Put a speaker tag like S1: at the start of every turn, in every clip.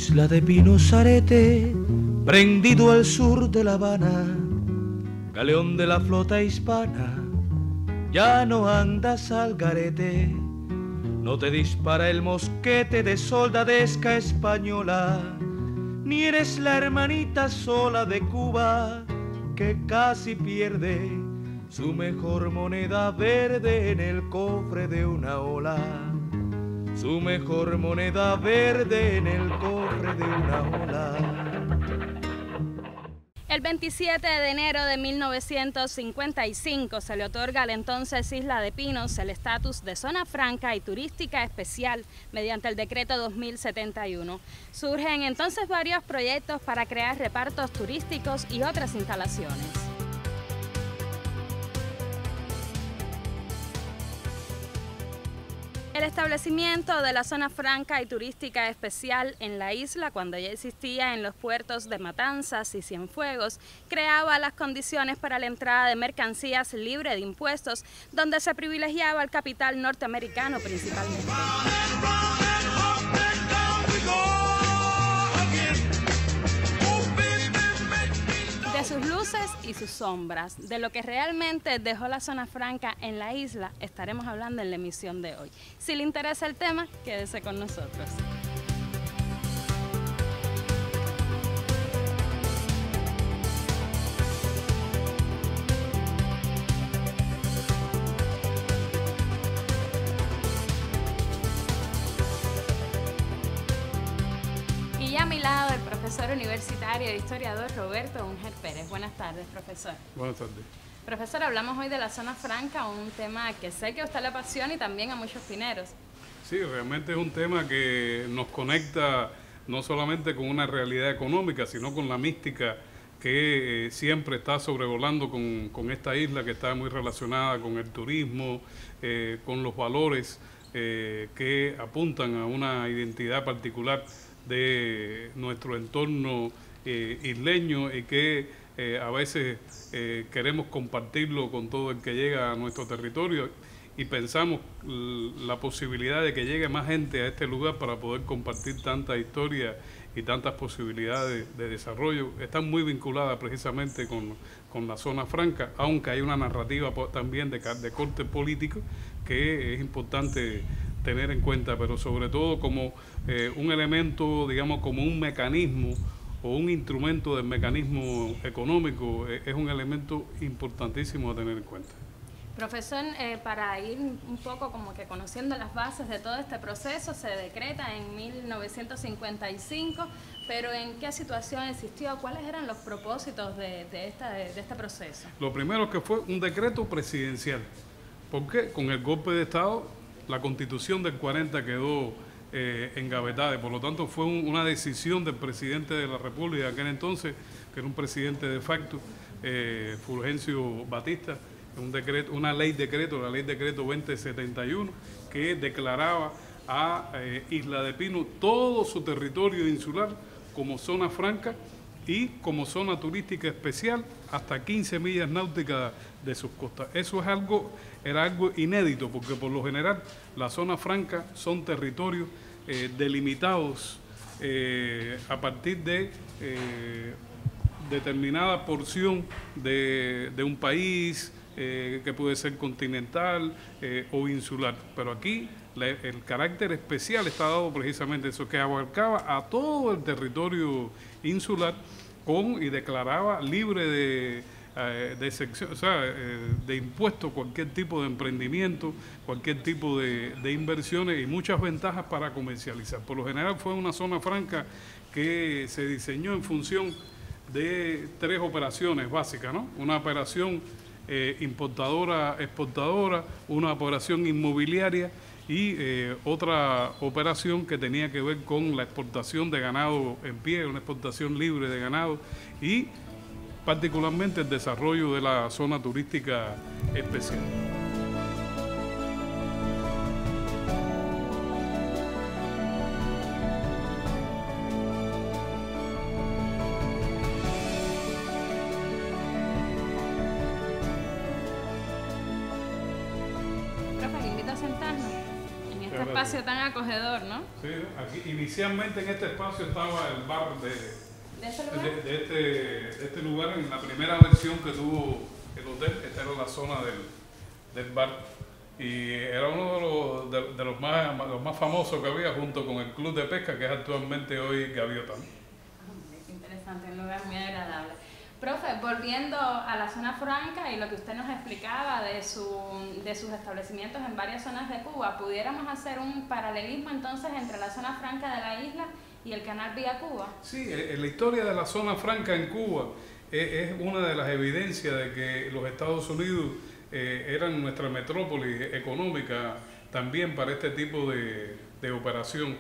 S1: Isla de Pinos Arete, prendido al sur de La Habana, galeón de la flota hispana, ya no andas al garete, no te dispara el mosquete de soldadesca española, ni eres la hermanita sola de Cuba que casi pierde su mejor moneda verde en el cofre de una ola. Su mejor moneda verde en el cofre de una ola.
S2: El 27 de enero de 1955 se le otorga a la entonces Isla de Pinos el estatus de zona franca y turística especial mediante el decreto 2071. Surgen entonces varios proyectos para crear repartos turísticos y otras instalaciones. El establecimiento de la zona franca y turística especial en la isla, cuando ya existía en los puertos de Matanzas y Cienfuegos, creaba las condiciones para la entrada de mercancías libre de impuestos, donde se privilegiaba el capital norteamericano principalmente. De sus luces y sus sombras, de lo que realmente dejó la zona franca en la isla, estaremos hablando en la emisión de hoy. Si le interesa el tema, quédese con nosotros. Y a mi lado el profesor universitario e historiador Roberto Unger Pérez. Buenas tardes, profesor.
S3: Buenas tardes.
S2: Profesor, hablamos hoy de la zona franca, un tema que sé que a usted le apasiona y también a muchos pineros.
S3: Sí, realmente es un tema que nos conecta no solamente con una realidad económica, sino con la mística que siempre está sobrevolando con esta isla, que está muy relacionada con el turismo, con los valores que apuntan a una identidad particular de nuestro entorno isleño y que a veces queremos compartirlo con todo el que llega a nuestro territorio y pensamos la posibilidad de que llegue más gente a este lugar para poder compartir tantas historias y tantas posibilidades de desarrollo. Están muy vinculadas precisamente con la zona franca, aunque hay una narrativa también de corte político que es importante tener en cuenta, pero sobre todo como un elemento, digamos, como un mecanismo o un instrumento del mecanismo económico, es un elemento importantísimo a tener en cuenta.
S2: Profesor, para ir un poco como que conociendo las bases de todo este proceso, se decreta en 1955, pero ¿en qué situación existió? ¿Cuáles eran los propósitos de este proceso?
S3: Lo primero que fue un decreto presidencial, porque con el golpe de Estado la Constitución del 40 quedó engavetada y por lo tanto fue una decisión del presidente de la República de aquel entonces, que era un presidente de facto, Fulgencio Batista, una ley decreto, la ley decreto 2071, que declaraba a Isla de Pinos todo su territorio insular como zona franca y como zona turística especial hasta 15 millas náuticas de sus costas. Eso era algo inédito, porque por lo general las zonas francas son territorios delimitados a partir de determinada porción de un país que puede ser continental o insular. Pero aquí el carácter especial está dado precisamente eso, que abarcaba a todo el territorio insular y declaraba libre de sección, o sea, de impuestos cualquier tipo de emprendimiento, cualquier tipo de inversiones y muchas ventajas para comercializar. Por lo general fue una zona franca que se diseñó en función de 3 operaciones básicas, ¿no? Una operación importadora-exportadora, una operación inmobiliaria y otra operación que tenía que ver con la exportación de ganado en pie, una exportación libre de ganado y particularmente el desarrollo de la zona turística especial.
S2: Profe, le invito a sentarnos en este espacio tan acogedor, ¿no?
S3: Sí, aquí, inicialmente en este espacio estaba el bar de este lugar, en la primera versión que tuvo el hotel. Esta era la zona del bar, y era uno de los más famosos que había, junto con el club de pesca, que es actualmente hoy Gaviota.
S2: Es interesante, un lugar muy agradable. Profe, volviendo a la zona franca y lo que usted nos explicaba de sus establecimientos en varias zonas de Cuba, ¿pudiéramos hacer un paralelismo entonces entre la zona franca de la isla y el canal Vía Cuba?
S3: Sí, la historia de la zona franca en Cuba es una de las evidencias de que los Estados Unidos eran nuestra metrópoli económica también para este tipo de operación,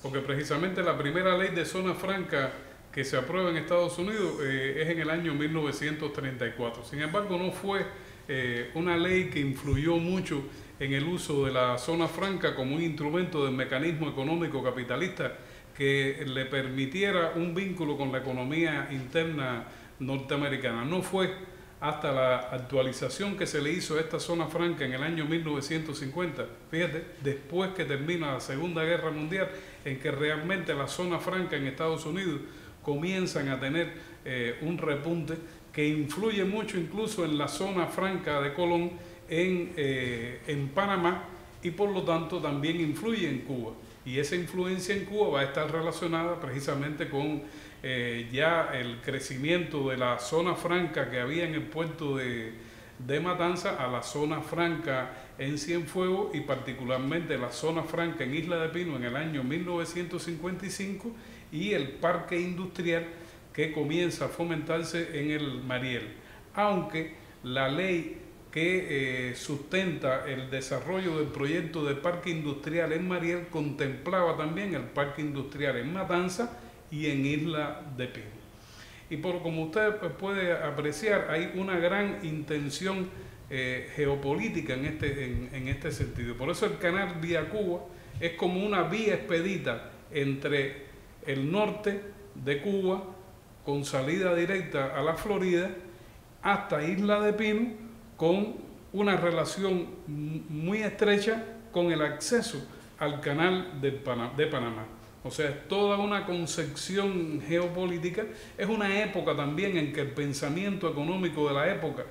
S3: porque precisamente la primera ley de zona franca que se aprueba en Estados Unidos es en el año 1934. Sin embargo, no fue una ley que influyó mucho en el uso de la zona franca como un instrumento del mecanismo económico capitalista que le permitiera un vínculo con la economía interna norteamericana. No fue hasta la actualización que se le hizo a esta zona franca en el año 1950, fíjate, después que termina la Segunda Guerra Mundial, en que realmente la zona franca en Estados Unidos comienzan a tener un repunte que influye mucho incluso en la zona franca de Colón en Panamá, y por lo tanto también influye en Cuba. Y esa influencia en Cuba va a estar relacionada precisamente con ya el crecimiento de la zona franca que había en el puerto de Matanza a la zona franca en Cienfuegos, y particularmente la zona franca en Isla de Pino en el año 1955, y el parque industrial que comienza a fomentarse en el Mariel. Aunque la ley que sustenta el desarrollo del proyecto de parque industrial en Mariel contemplaba también el parque industrial en Matanza y en Isla de Pino. Y como usted puede apreciar, hay una gran intención geopolítica en este sentido. Por eso el canal Vía Cuba es como una vía expedita entre el norte de Cuba, con salida directa a la Florida, hasta Isla de Pino, con una relación muy estrecha con el acceso al canal de Panamá. O sea, es toda una concepción geopolítica. Es una época también en que el pensamiento económico de la época,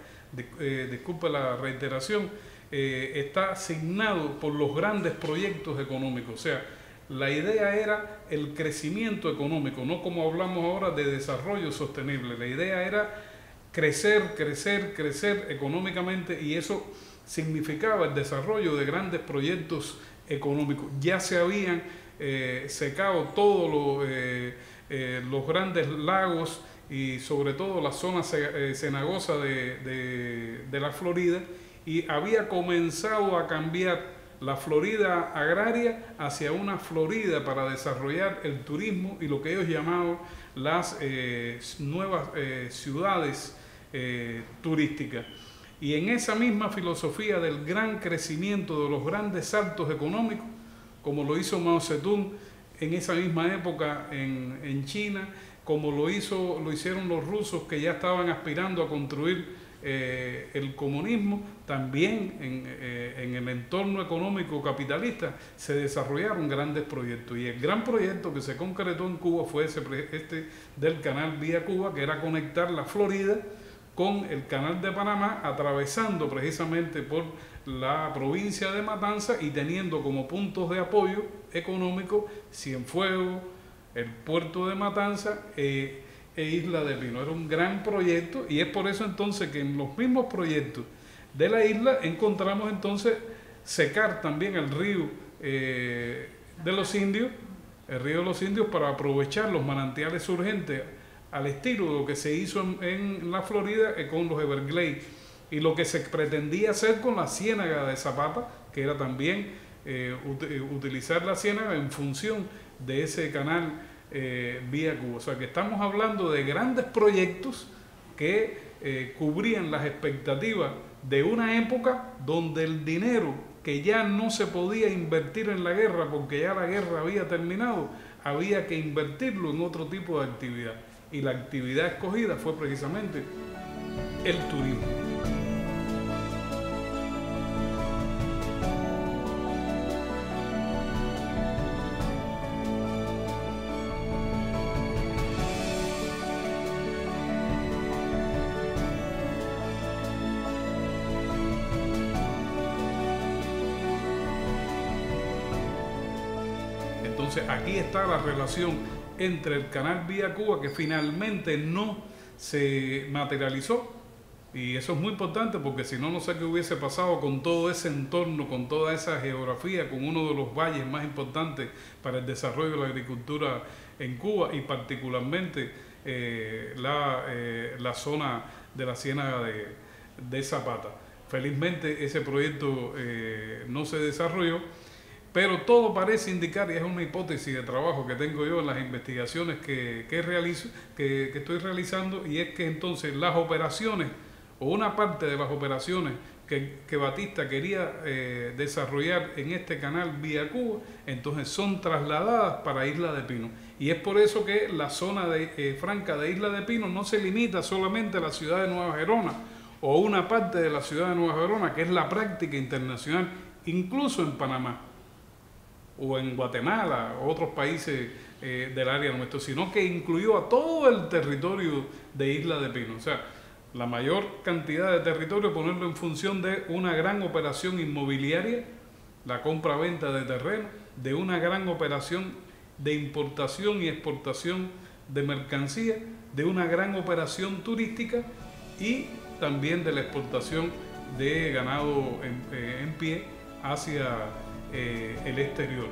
S3: disculpe la reiteración, está asignado por los grandes proyectos económicos. O sea, la idea era el crecimiento económico, no como hablamos ahora de desarrollo sostenible. La idea era crecer económicamente, y eso significaba el desarrollo de grandes proyectos económicos. Ya se habían secado todos los grandes lagos y sobre todo la zona cenagosa de la Florida, y había comenzado a cambiar la Florida agraria hacia una Florida para desarrollar el turismo y lo que ellos llamaban las nuevas ciudades turísticas. Y en esa misma filosofía del gran crecimiento, de los grandes saltos económicos, como lo hizo Mao Zedong en esa misma época en China, como lo hicieron los rusos, que ya estaban aspirando a construir el comunismo, también en el entorno económico capitalista se desarrollaron grandes proyectos. Y el gran proyecto que se concretó en Cuba fue este del canal Vía Cuba, que era conectar la Florida con el canal de Panamá, atravesando precisamente por la provincia de Matanza y teniendo como puntos de apoyo económico Cienfuegos, el puerto de Matanza e Isla de Pino. Era un gran proyecto, y es por eso entonces que en los mismos proyectos de la isla encontramos entonces secar también el río de los Indios, para aprovechar los manantiales surgentes al estilo de lo que se hizo en la Florida con los Everglades, y lo que se pretendía hacer con la ciénaga de Zapata, que era también utilizar la ciénaga en función de ese canal Vía Cuba. O sea que estamos hablando de grandes proyectos que cubrían las expectativas de una época donde el dinero que ya no se podía invertir en la guerra porque ya la guerra había terminado, había que invertirlo en otro tipo de actividad. Y la actividad escogida fue precisamente el turismo. Entonces aquí está la relación entre el canal vía Cuba, que finalmente no se materializó. Y eso es muy importante, porque si no, no sé qué hubiese pasado con todo ese entorno, con toda esa geografía, con uno de los valles más importantes para el desarrollo de la agricultura en Cuba, y particularmente la zona de la ciénaga de Zapata. Felizmente ese proyecto no se desarrolló, pero todo parece indicar, y es una hipótesis de trabajo que tengo yo en las investigaciones que estoy realizando, y es que entonces las operaciones, o una parte de las operaciones que Batista quería desarrollar en este canal vía Cuba, entonces son trasladadas para Isla de Pino. Y es por eso que la zona franca de Isla de Pino no se limita solamente a la ciudad de Nueva Gerona, o una parte de la ciudad de Nueva Gerona, que es la práctica internacional, incluso en Panamá, o en Guatemala, o otros países del área nuestro, sino que incluyó a todo el territorio de Isla de Pino. O sea, la mayor cantidad de territorio, ponerlo en función de una gran operación inmobiliaria, la compra-venta de terreno, de una gran operación de importación y exportación de mercancía, de una gran operación turística y también de la exportación de ganado en pie hacia el exterior.